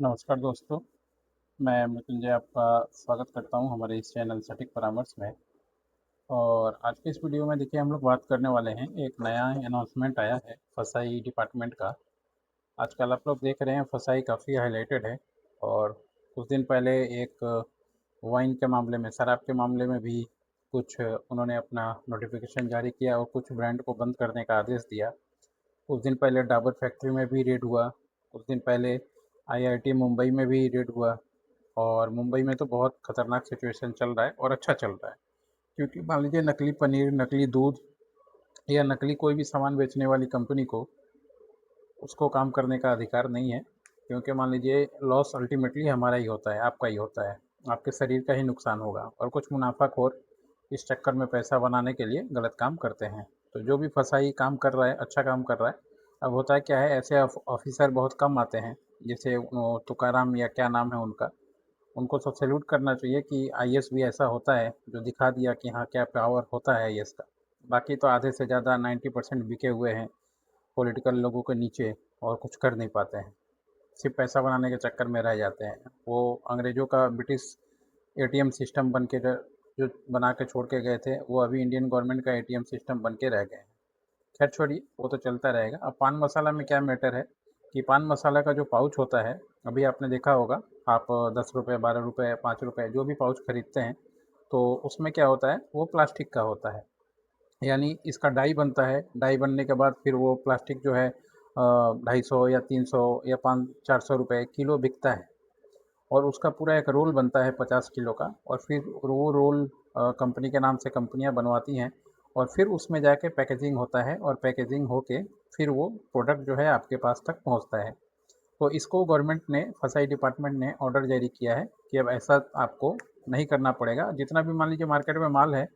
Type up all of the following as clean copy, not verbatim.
नमस्कार दोस्तों, मैं मृत्युंजय आपका स्वागत करता हूं हमारे इस चैनल सटीक परामर्श में। और आज के इस वीडियो में देखिए हम लोग बात करने वाले हैं, एक नया अनाउंसमेंट आया है फसाई डिपार्टमेंट का। आजकल आप लोग देख रहे हैं फसाई काफ़ी हाईलाइटेड है। और कुछ दिन पहले एक वाइन के मामले में, शराब के मामले में भी कुछ उन्होंने अपना नोटिफिकेशन जारी किया और कुछ ब्रांड को बंद करने का आदेश दिया। कुछ दिन पहले डाबर फैक्ट्री में भी रेड हुआ। कुछ दिन पहले आईआईटी मुंबई में भी रेड हुआ। और मुंबई में तो बहुत खतरनाक सिचुएशन चल रहा है और अच्छा चल रहा है, क्योंकि मान लीजिए नकली पनीर, नकली दूध या नकली कोई भी सामान बेचने वाली कंपनी को उसको काम करने का अधिकार नहीं है। क्योंकि मान लीजिए लॉस अल्टीमेटली हमारा ही होता है, आपका ही होता है, आपके शरीर का ही नुकसान होगा। और कुछ मुनाफाखोर इस चक्कर में पैसा बनाने के लिए गलत काम करते हैं। तो जो भी फसाई काम कर रहा है, अच्छा काम कर रहा है। अब होता है क्या है, ऐसे ऑफिसर बहुत कम आते हैं, जैसे वो तुकाराम या क्या नाम है उनका। उनको सब सैल्यूट करना चाहिए कि आईएएस भी ऐसा होता है, जो दिखा दिया कि हाँ क्या पावर होता है आईएएस का। बाकी तो आधे से ज़्यादा 90% बिके हुए हैं पॉलिटिकल लोगों के नीचे, और कुछ कर नहीं पाते हैं, सिर्फ पैसा बनाने के चक्कर में रह जाते हैं। वो अंग्रेज़ों का ब्रिटिश एटीएम सिस्टम बन के जो बना के छोड़ के गए थे, वो अभी इंडियन गवर्नमेंट का एटीएम सिस्टम बन के रह गए हैं। खैर छोड़िए, वो तो चलता रहेगा। अब पान मसाला में क्या मैटर है कि पान मसाला का जो पाउच होता है, अभी आपने देखा होगा, आप 10 रुपये, 12 रुपये, 5 रुपये जो भी पाउच खरीदते हैं, तो उसमें क्या होता है, वो प्लास्टिक का होता है। यानी इसका डाई बनता है, डाई बनने के बाद फिर वो प्लास्टिक जो है 250 या 300 या 500-400 रुपये किलो बिकता है। और उसका पूरा एक रोल बनता है 50 किलो का, और फिर वो रोल कंपनी के नाम से कंपनियां बनवाती हैं। और फिर उसमें जाके पैकेजिंग होता है, और पैकेजिंग होके फिर वो प्रोडक्ट जो है आपके पास तक पहुंचता है। तो इसको गवर्नमेंट ने, फसाई डिपार्टमेंट ने ऑर्डर जारी किया है कि अब ऐसा आपको नहीं करना पड़ेगा। जितना भी मान लीजिए मार्केट में माल है,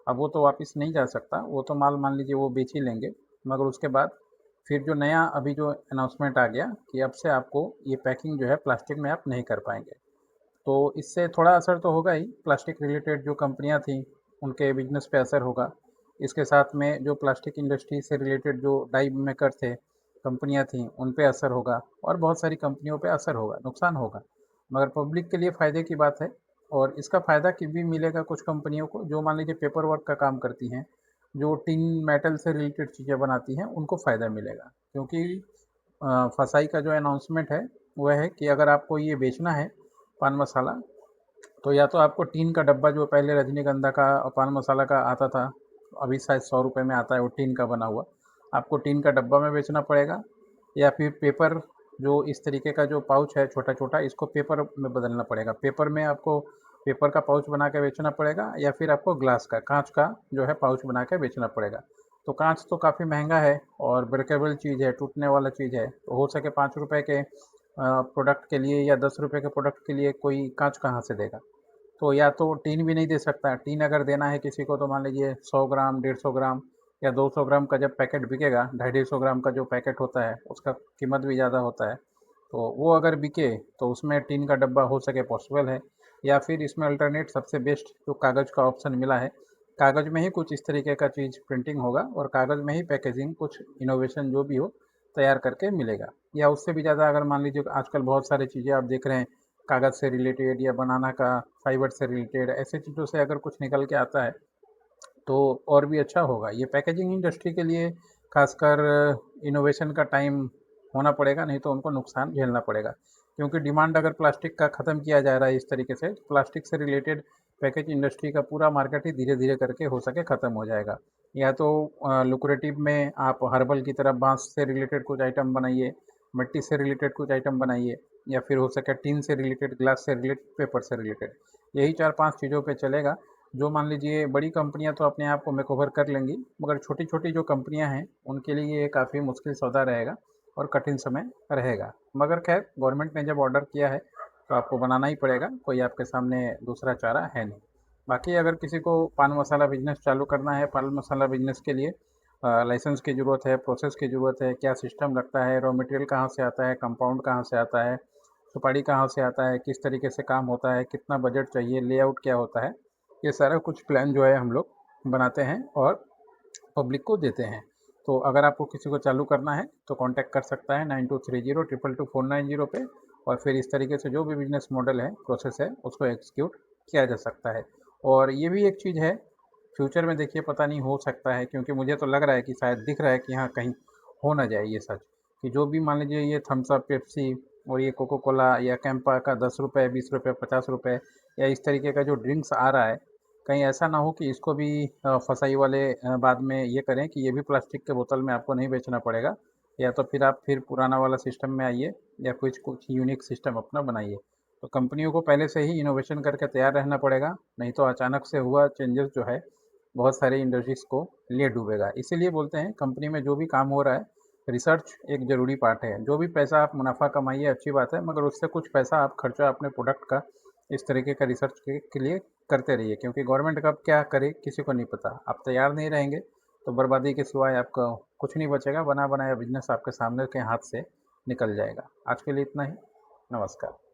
अब वो तो वापस नहीं जा सकता, वो तो माल मान लीजिए वो बेच ही लेंगे। मगर उसके बाद फिर जो नया अभी जो अनाउंसमेंट आ गया कि अब से आपको ये पैकिंग जो है प्लास्टिक में आप नहीं कर पाएंगे। तो इससे थोड़ा असर तो होगा ही, प्लास्टिक रिलेटेड जो कंपनियां थी उनके बिजनेस पे असर होगा। इसके साथ में जो प्लास्टिक इंडस्ट्री से रिलेटेड जो डाई मेकर थे, कंपनियां थी, उन पे असर होगा। और बहुत सारी कंपनियों पे असर होगा, नुकसान होगा। मगर पब्लिक के लिए फ़ायदे की बात है। और इसका फ़ायदा कि भी मिलेगा कुछ कंपनियों को, जो मान लीजिए पेपर वर्क का काम करती हैं, जो टिन मेटल से रिलेटेड चीज़ें बनाती हैं, उनको फ़ायदा मिलेगा। क्योंकि फसाई का जो अनाउंसमेंट है वह है कि अगर आपको ये बेचना है पान मसाला, तो या तो आपको टीन का डब्बा, जो पहले रजनीगंधा का पान मसाला का आता था, अभी शायद 100 रुपये में आता है वो टीन का बना हुआ, आपको टीन का डब्बा में बेचना पड़ेगा। या फिर पेपर, जो इस तरीके का जो पाउच है छोटा छोटा, इसको पेपर में बदलना पड़ेगा। पेपर में आपको पेपर का पाउच बना के बेचना पड़ेगा, या फिर आपको ग्लास का, कांच का जो है पाउच बना के बेचना पड़ेगा। तो कांच तो काफ़ी महंगा है और ब्रेकेबल चीज़ है, टूटने वाला चीज़ है, तो हो सके 5 रुपये के प्रोडक्ट के लिए या 10 रुपये के प्रोडक्ट के लिए कोई कांच कहाँ से देगा। तो या तो टीन भी नहीं दे सकता। टीन अगर देना है किसी को, तो मान लीजिए 100 ग्राम, 150 ग्राम या 200 ग्राम का जब पैकेट बिकेगा, 250 250 ग्राम का जो पैकेट होता है उसका कीमत भी ज़्यादा होता है। तो वो अगर बिके तो उसमें टीन का डब्बा हो सके पॉसिबल है। या फिर इसमें अल्टरनेट सबसे बेस्ट जो कागज़ का ऑप्शन मिला है, कागज़ में ही कुछ इस तरीके का चीज़ प्रिंटिंग होगा, और कागज़ में ही पैकेजिंग, कुछ इनोवेशन जो भी हो तैयार करके मिलेगा। या उससे भी ज़्यादा, अगर मान लीजिए आजकल बहुत सारी चीज़ें आप देख रहे हैं कागज़ से रिलेटेड या बनाना का फाइबर से रिलेटेड, ऐसे चीज़ों से अगर कुछ निकल के आता है तो और भी अच्छा होगा। ये पैकेजिंग इंडस्ट्री के लिए खासकर इनोवेशन का टाइम होना पड़ेगा, नहीं तो उनको नुकसान झेलना पड़ेगा। क्योंकि डिमांड अगर प्लास्टिक का ख़त्म किया जा रहा है इस तरीके से, तो प्लास्टिक से रिलेटेड पैकेज इंडस्ट्री का पूरा मार्केट ही धीरे धीरे करके हो सके ख़त्म हो जाएगा। या तो लुक्रेटिव में आप हर्बल की तरफ बांस से रिलेटेड कुछ आइटम बनाइए, मिट्टी से रिलेटेड कुछ आइटम बनाइए, या फिर हो सके टीन से रिलेटेड, ग्लास से रिलेटेड, पेपर से रिलेटेड। यही 4-5 चीज़ों पे चलेगा। जो मान लीजिए बड़ी कंपनियां तो अपने आप को मेकओवर कर लेंगी, मगर छोटी छोटी जो कंपनियां हैं उनके लिए ये काफ़ी मुश्किल सौदा रहेगा और कठिन समय रहेगा। मगर खैर, गवर्नमेंट ने जब ऑर्डर किया है तो आपको बनाना ही पड़ेगा, कोई आपके सामने दूसरा चारा है नहीं। बाकी अगर किसी को पान मसाला बिजनेस चालू करना है, पान मसाला बिजनेस के लिए लाइसेंस की ज़रूरत है, प्रोसेस की ज़रूरत है, क्या सिस्टम लगता है, रॉ मटेरियल कहाँ से आता है, कंपाउंड कहाँ से आता है, सुपारी कहाँ से आता है, किस तरीके से काम होता है, कितना बजट चाहिए, लेआउट क्या होता है, ये सारा कुछ प्लान जो है हम लोग बनाते हैं और पब्लिक को देते हैं। तो अगर आपको किसी को चालू करना है तो कांटेक्ट कर सकता है 9230 222 490 पे। और फिर इस तरीके से जो भी बिजनेस मॉडल है, प्रोसेस है, उसको एग्जीक्यूट किया जा सकता है। और ये भी एक चीज़ है, फ्यूचर में देखिए पता नहीं हो सकता है, क्योंकि मुझे तो लग रहा है कि शायद दिख रहा है कि हाँ कहीं हो ना जाए ये सच, कि जो भी मान लीजिए ये थम्स अप, पेप्सी और ये कोको कोला या कैंपा का 10 रुपये, 20 रुपये, 50 रुपये या इस तरीके का जो ड्रिंक्स आ रहा है, कहीं ऐसा ना हो कि इसको भी फसाई वाले बाद में ये करें कि ये भी प्लास्टिक के बोतल में आपको नहीं बेचना पड़ेगा, या तो फिर आप फिर पुराना वाला सिस्टम में आइए या कुछ कुछ यूनिक सिस्टम अपना बनाइए। तो कंपनियों को पहले से ही इनोवेशन करके तैयार रहना पड़ेगा, नहीं तो अचानक से हुआ चेंजेस जो है बहुत सारे इंडस्ट्रीज़ को ले डूबेगा। इसीलिए बोलते हैं कंपनी में जो भी काम हो रहा है, रिसर्च एक ज़रूरी पार्ट है। जो भी पैसा आप मुनाफा कमाइए अच्छी बात है, मगर उससे कुछ पैसा आप खर्चा अपने प्रोडक्ट का इस तरीके का रिसर्च के लिए करते रहिए, क्योंकि गवर्नमेंट कब क्या करे किसी को नहीं पता। आप तैयार नहीं रहेंगे तो बर्बादी के सिवाय आपका कुछ नहीं बचेगा, बना बनाया बिजनेस आपके सामने के हाथ से निकल जाएगा। आज के लिए इतना ही। नमस्कार।